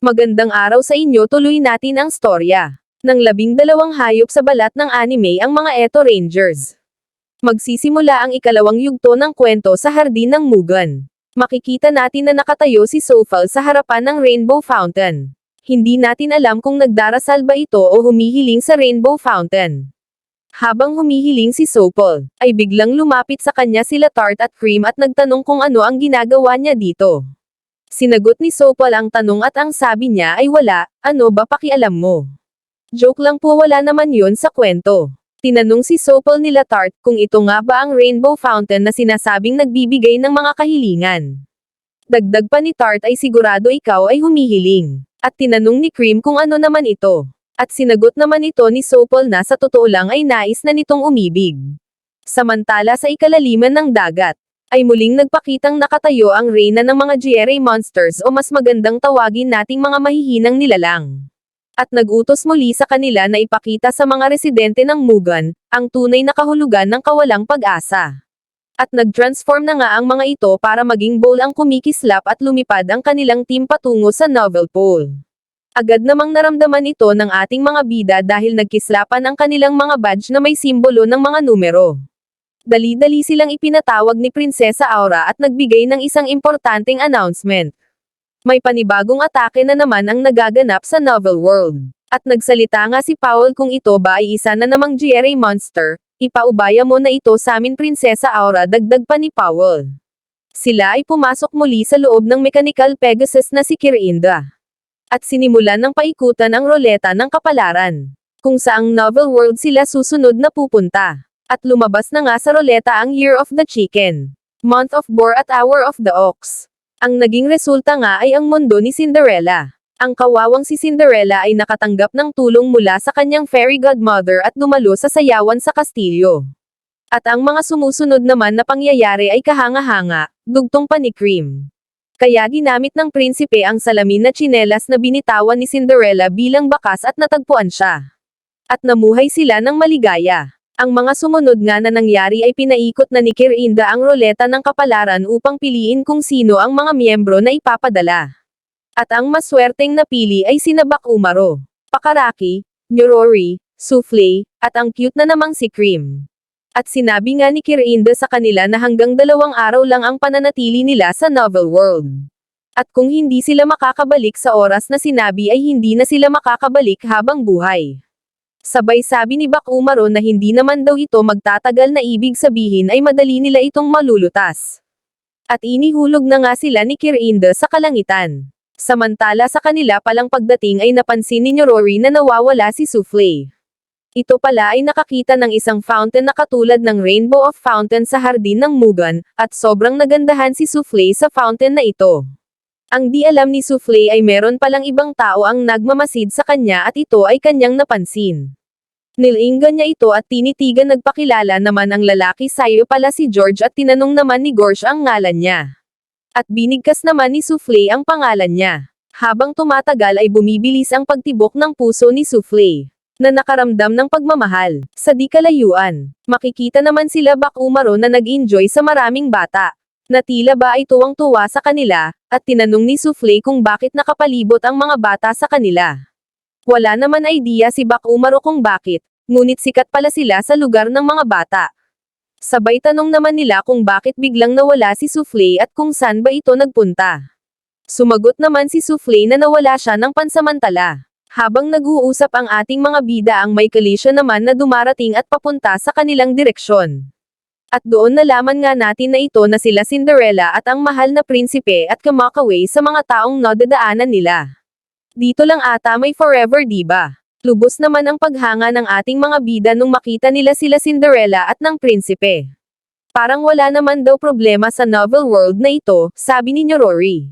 Magandang araw sa inyo, tuloy natin ang storya. Ng 12 hayop sa balat ng anime ang mga Eto Rangers. Magsisimula ang ikalawang yugto ng kwento sa hardin ng Mugen. Makikita natin na nakatayo si Sofal sa harapan ng Rainbow Fountain. Hindi natin alam kung nagdarasal ba ito o humihiling sa Rainbow Fountain. Habang humihiling si Sofal, ay biglang lumapit sa kanya sila Tart at Cream at nagtanong kung ano ang ginagawa niya dito. Sinagot ni Sofal ang tanong at ang sabi niya ay wala, ano ba pakialam mo? Joke lang po, wala naman yun sa kwento. Tinanong si Sofal nila Tart kung ito nga ba ang Rainbow Fountain na sinasabing nagbibigay ng mga kahilingan. Dagdag pa ni Tart ay sigurado ikaw ay humihiling. At tinanong ni Cream kung ano naman ito. At sinagot naman ito ni Sofal na sa totoo lang ay nais na nitong umibig. Samantala sa ikalaliman ng dagat, ay muling nagpakitang nakatayo ang reyna ng mga GRA monsters o mas magandang tawagin nating mga mahihinang nilalang. At nag-utos muli sa kanila na ipakita sa mga residente ng Mugen, ang tunay na kahulugan ng kawalang pag-asa. At nag-transform na nga ang mga ito para maging bowl ang kumikislap at lumipad ang kanilang team patungo sa Novel Pole. Agad namang naramdaman ito ng ating mga bida dahil nagkislapan ang kanilang mga badge na may simbolo ng mga numero. Dali-dali silang ipinatawag ni Prinsesa Aura at nagbigay ng isang importanteng announcement. May panibagong atake na naman ang nagaganap sa Novel World. At nagsalita nga si Powell kung ito ba ay isa na namang GRA monster, ipaubaya mo na ito sa amin Prinsesa Aura, dagdag pa ni Powell. Sila ay pumasok muli sa loob ng Mechanical Pegasus na si Kirinda. At sinimulan ng paikutan ang roleta ng kapalaran. Kung saang Novel World sila susunod na pupunta. At lumabas na nga sa roleta ang Year of the Chicken, Month of Boar at Hour of the Ox. Ang naging resulta nga ay ang mundo ni Cinderella. Ang kawawang si Cinderella ay nakatanggap ng tulong mula sa kanyang fairy godmother at dumalo sa sayawan sa kastilyo. At ang mga sumusunod naman na pangyayari ay kahanga-hanga, dugtong pa ni Cream. Kaya ginamit ng prinsipe ang salamin na tsinelas na binitawan ni Cinderella bilang bakas at natagpuan siya. At namuhay sila ng maligaya. Ang mga sumunod nga na nangyari ay pinaikot na ni Kirinda ang roleta ng kapalaran upang piliin kung sino ang mga miyembro na ipapadala. At ang maswerteng napili ay sina Bakumaro, Pakaraki, Nyorori, Soufflé, at ang cute na namang si Cream. At sinabi nga ni Kirinda sa kanila na hanggang 2 araw lang ang pananatili nila sa Novel World. At kung hindi sila makakabalik sa oras na sinabi ay hindi na sila makakabalik habang buhay. Sabay sabi ni Bakumaro na hindi naman daw ito magtatagal na ibig sabihin ay madali nila itong malulutas. At inihulog na nga sila ni Kirinda sa kalangitan. Samantala sa kanila palang pagdating ay napansin ni Nyorori na nawawala si Soufflé. Ito pala ay nakakita ng isang fountain na katulad ng Rainbow of Fountain sa hardin ng Mugen, at sobrang nagandahan si Soufflé sa fountain na ito. Ang di alam ni Soufflé ay meron palang ibang tao ang nagmamasid sa kanya at ito ay kanyang napansin. Nilinggan niya ito at tinitigan, nagpakilala naman ang lalaki sayo pala si George at tinanong naman ni Gorge ang ngalan niya. At binigkas naman ni Soufflé ang pangalan niya. Habang tumatagal ay bumibilis ang pagtibok ng puso ni Soufflé, na nakaramdam ng pagmamahal. Sa di kalayuan, makikita naman sila Bakumaro na nag-enjoy sa maraming bata. Na tila ba ay tuwang-tuwa sa kanila, at tinanong ni Soufflé kung bakit nakapalibot ang mga bata sa kanila. Wala naman idea si Bakumaro kung bakit, ngunit sikat pala sila sa lugar ng mga bata. Sabay tanong naman nila kung bakit biglang nawala si Soufflé at kung saan ba ito nagpunta. Sumagot naman si Soufflé na nawala siya ng pansamantala. Habang nag-uusap ang ating mga bida, ang may collision naman na dumarating at papunta sa kanilang direksyon. At doon nalaman nga natin na ito na sila Cinderella at ang mahal na prinsipe at kumakaway sa mga taong nadadaanan nila. Dito lang ata may forever, diba? Lubos naman ang paghanga ng ating mga bida nung makita nila sila Cinderella at ng prinsipe. Parang wala naman daw problema sa Novel World na ito, sabi ni Nyorori.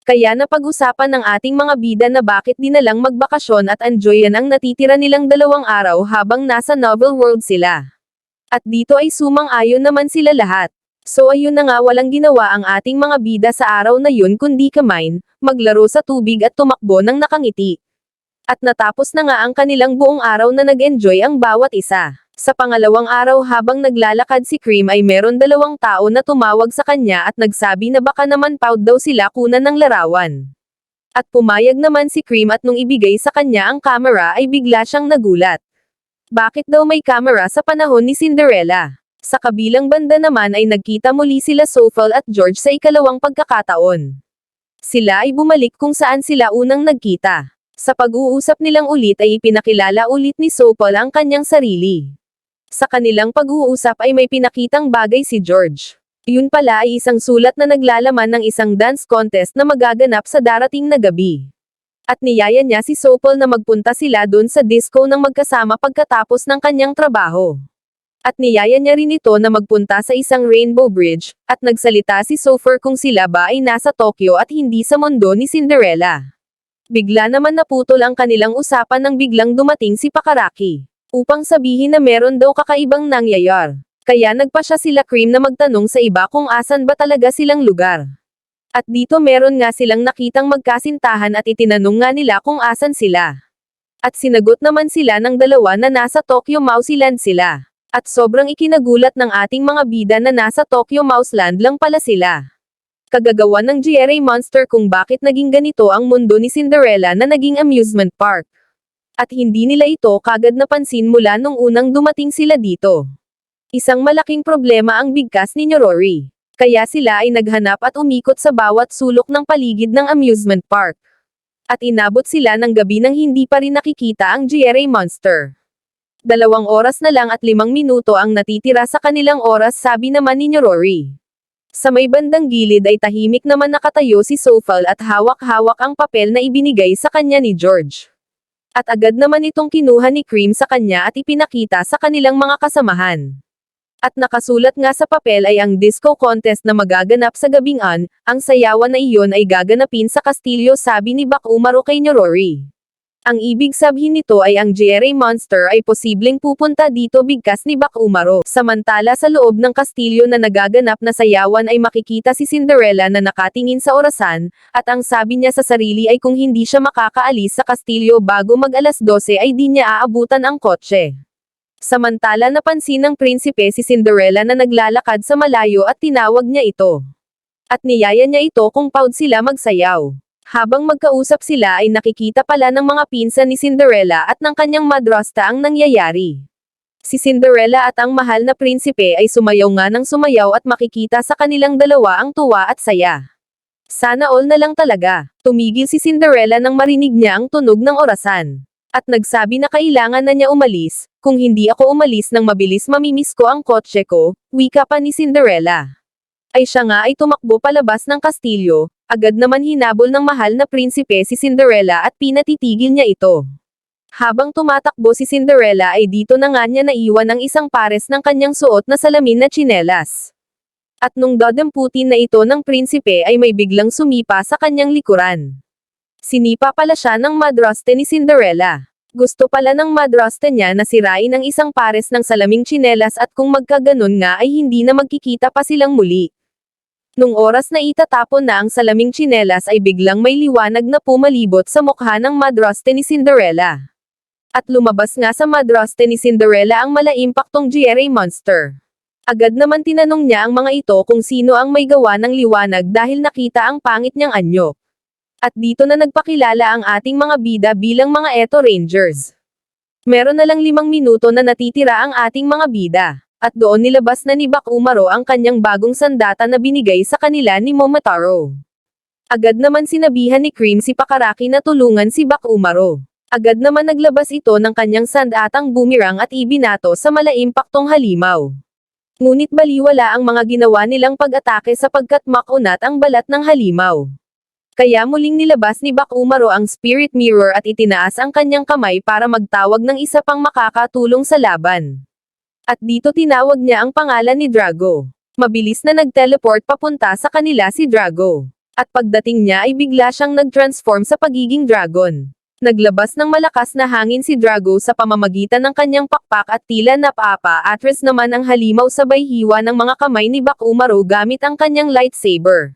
Kaya napag-usapan ng ating mga bida na bakit di na lang magbakasyon at enjoyan ang natitira nilang 2 araw habang nasa Novel World sila. At dito ay sumang-ayon naman sila lahat. So ayun na nga, walang ginawa ang ating mga bida sa araw na yun kundi kumain, maglaro sa tubig at tumakbo ng nakangiti. At natapos na nga ang kanilang buong araw na nag-enjoy ang bawat isa. Sa pangalawang araw habang naglalakad si Cream ay meron 2 tao na tumawag sa kanya at nagsabi na baka naman proud daw sila kunan ng larawan. At pumayag naman si Cream at nung ibigay sa kanya ang camera ay bigla siyang nagulat. Bakit daw may camera sa panahon ni Cinderella? Sa kabilang banda naman ay nagkita muli sila Sophal at George sa ikalawang pagkakataon. Sila ay bumalik kung saan sila unang nagkita. Sa pag-uusap nilang ulit ay ipinakilala ulit ni Sophal ang kanyang sarili. Sa kanilang pag-uusap ay may pinakitang bagay si George. Yun pala ay isang sulat na naglalaman ng isang dance contest na magaganap sa darating na gabi. At niyaya niya si Sophal na magpunta sila doon sa disco ng magkasama pagkatapos ng kanyang trabaho. At niyaya niya rin ito na magpunta sa isang Rainbow Bridge, at nagsalita si Sophal kung sila ba ay nasa Tokyo at hindi sa mundo ni Cinderella. Bigla naman naputol ang kanilang usapan nang biglang dumating si Pakaraki. Upang sabihin na meron daw kakaibang nangyayar. Kaya nagpa siya sila Cream na magtanong sa iba kung asan ba talaga silang lugar. At dito meron nga silang nakitang magkasintahan at itinanong nga nila kung asan sila. At sinagot naman sila ng dalawa na nasa Tokyo Mouseland sila. At sobrang ikinagulat ng ating mga bida na nasa Tokyo Mouseland lang pala sila. Kagagawa ng GRA Monster kung bakit naging ganito ang mundo ni Cinderella na naging amusement park. At hindi nila ito kagad napansin mula nung unang dumating sila dito. Isang malaking problema ang bigkas ni Rory. Kaya sila ay naghanap at umikot sa bawat sulok ng paligid ng amusement park. At inabot sila ng gabi nang hindi pa rin nakikita ang GRA Monster. 2 oras na lang at 5 minuto ang natitira sa kanilang oras, sabi naman ni Rory. Sa may bandang gilid ay tahimik naman nakatayo si Sophal at hawak-hawak ang papel na ibinigay sa kanya ni George. At agad naman itong kinuha ni Cream sa kanya at ipinakita sa kanilang mga kasamahan. At nakasulat nga sa papel ay ang disco contest na magaganap sa gabing ang sayawan na iyon ay gaganapin sa kastilyo, sabi ni Bakumaro kay Rory. Ang ibig sabihin nito ay ang GRA Monster ay posibleng pupunta dito, bigkas ni Bakumaro. Samantala sa loob ng kastilyo na nagaganap na sayawan ay makikita si Cinderella na nakatingin sa orasan, at ang sabi niya sa sarili ay kung hindi siya makakaalis sa kastilyo bago mag-alas 12 ay di niya aabutan ang kotse. Samantala napansin ng prinsipe si Cinderella na naglalakad sa malayo at tinawag niya ito. At niyaya niya ito kung proud sila magsayaw. Habang magkausap sila ay nakikita pala ng mga pinsan ni Cinderella at ng kanyang madrasta ang nangyayari. Si Cinderella at ang mahal na prinsipe ay sumayaw nga ng sumayaw at makikita sa kanilang dalawa ang tuwa at saya. Sana all na lang talaga. Tumigil si Cinderella nang marinig niya ang tunog ng orasan. At nagsabi na kailangan na niya umalis, kung hindi ako umalis nang mabilis mamimiss ko ang kotse ko, wika pa ni Cinderella. Ay siya nga ay tumakbo palabas ng kastilyo, agad naman hinabol ng mahal na prinsipe si Cinderella at pinatitigil niya ito. Habang tumatakbo si Cinderella ay dito na nga niya naiwan ang isang pares ng kanyang suot na salamin na tsinelas. At nung dadamputin na ito ng prinsipe ay may biglang sumipa sa kanyang likuran. Sinipa pala siya ng madraste ni Cinderella. Gusto pala ng madraste niya na sirain ang isang pares ng salaming tsinelas at kung magkaganon nga ay hindi na magkikita pa silang muli. Nung oras na itatapon na ang salaming tsinelas ay biglang may liwanag na pumalibot sa mukha ng madraste ni Cinderella. At lumabas nga sa madraste ni Cinderella ang malaimpaktong GRA Monster. Agad naman tinanong niya ang mga ito kung sino ang may gawa ng liwanag dahil nakita ang pangit niyang anyo. At dito na nagpakilala ang ating mga bida bilang mga Eto Rangers. Meron na lang 5 minuto na natitira ang ating mga bida. At doon nilabas na ni Bakumaro ang kanyang bagong sandata na binigay sa kanila ni Momotaro. Agad naman sinabihan ni Cream si Pakaraki na tulungan si Bakumaro. Agad naman naglabas ito ng kanyang sandatang boomerang at ibinato sa malaimpaktong halimaw. Ngunit baliwala ang mga ginawa nilang pag-atake sapagkat makunat ang balat ng halimaw. Kaya muling nilabas ni Bakumaro ang Spirit Mirror at itinaas ang kanyang kamay para magtawag ng isa pang makakatulong sa laban. At dito tinawag niya ang pangalan ni Drago. Mabilis na nag-teleport papunta sa kanila si Drago. At pagdating niya ay bigla siyang nag-transform sa pagiging dragon. Naglabas ng malakas na hangin si Drago sa pamamagitan ng kanyang pakpak at tila napapa-atras naman ang halimaw sabay hiwa ng mga kamay ni Bakumaro gamit ang kanyang lightsaber.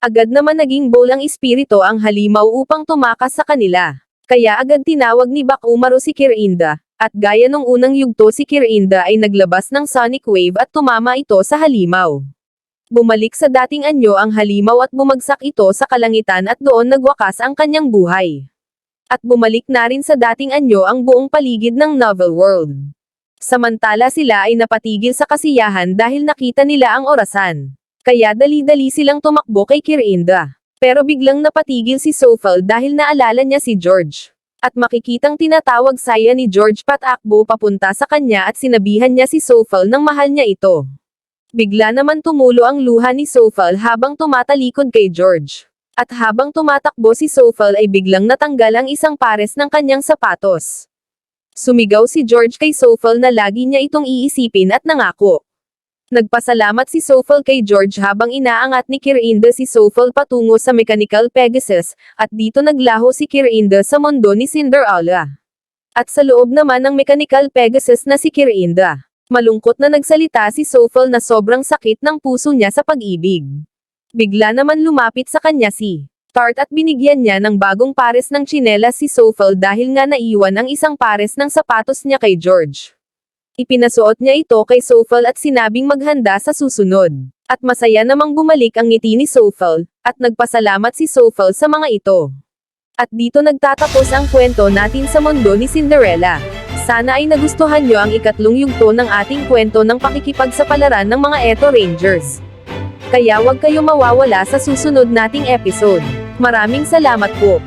Agad naman naging bowl ang espiritu ang halimaw upang tumakas sa kanila. Kaya agad tinawag ni Bakumaro si Kirinda, at gaya nung unang yugto si Kirinda ay naglabas ng sonic wave at tumama ito sa halimaw. Bumalik sa dating anyo ang halimaw at bumagsak ito sa kalangitan at doon nagwakas ang kanyang buhay. At bumalik na rin sa dating anyo ang buong paligid ng novel world. Samantala sila ay napatigil sa kasiyahan dahil nakita nila ang orasan. Kaya dali-dali silang tumakbo kay Kirinda. Pero biglang napatigil si Sofal dahil naalala niya si George. At makikitang tinatawag saya ni George patakbo papunta sa kanya at sinabihan niya si Sofal nang mahal niya ito. Bigla naman tumulo ang luha ni Sofal habang tumatalikod kay George. At habang tumatakbo si Sofal ay biglang natanggal ang isang pares ng kanyang sapatos. Sumigaw si George kay Sofal na lagi niya itong iisipin at nangako. Nagpasalamat si Sofal kay George habang inaangat ni Kirinda si Sofal patungo sa Mechanical Pegasus, at dito naglaho si Kirinda sa mundo ni Cinderella. At sa loob naman ng Mechanical Pegasus na si Kirinda, malungkot na nagsalita si Sofal na sobrang sakit ng puso niya sa pag-ibig. Bigla naman lumapit sa kanya si Tart at binigyan niya ng bagong pares ng tsinelas si Sofal dahil nga naiwan ang isang pares ng sapatos niya kay George. Ipinasuot niya ito kay Sofal at sinabing maghanda sa susunod. At masaya namang bumalik ang ngiti ni Sofal, at nagpasalamat si Sofal sa mga ito. At dito nagtatapos ang kwento natin sa mundo ni Cinderella. Sana ay nagustuhan nyo ang ikatlong yugto ng ating kwento ng pakikipagsapalaran ng mga Eto Rangers. Kaya huwag kayo mawawala sa susunod nating episode. Maraming salamat po.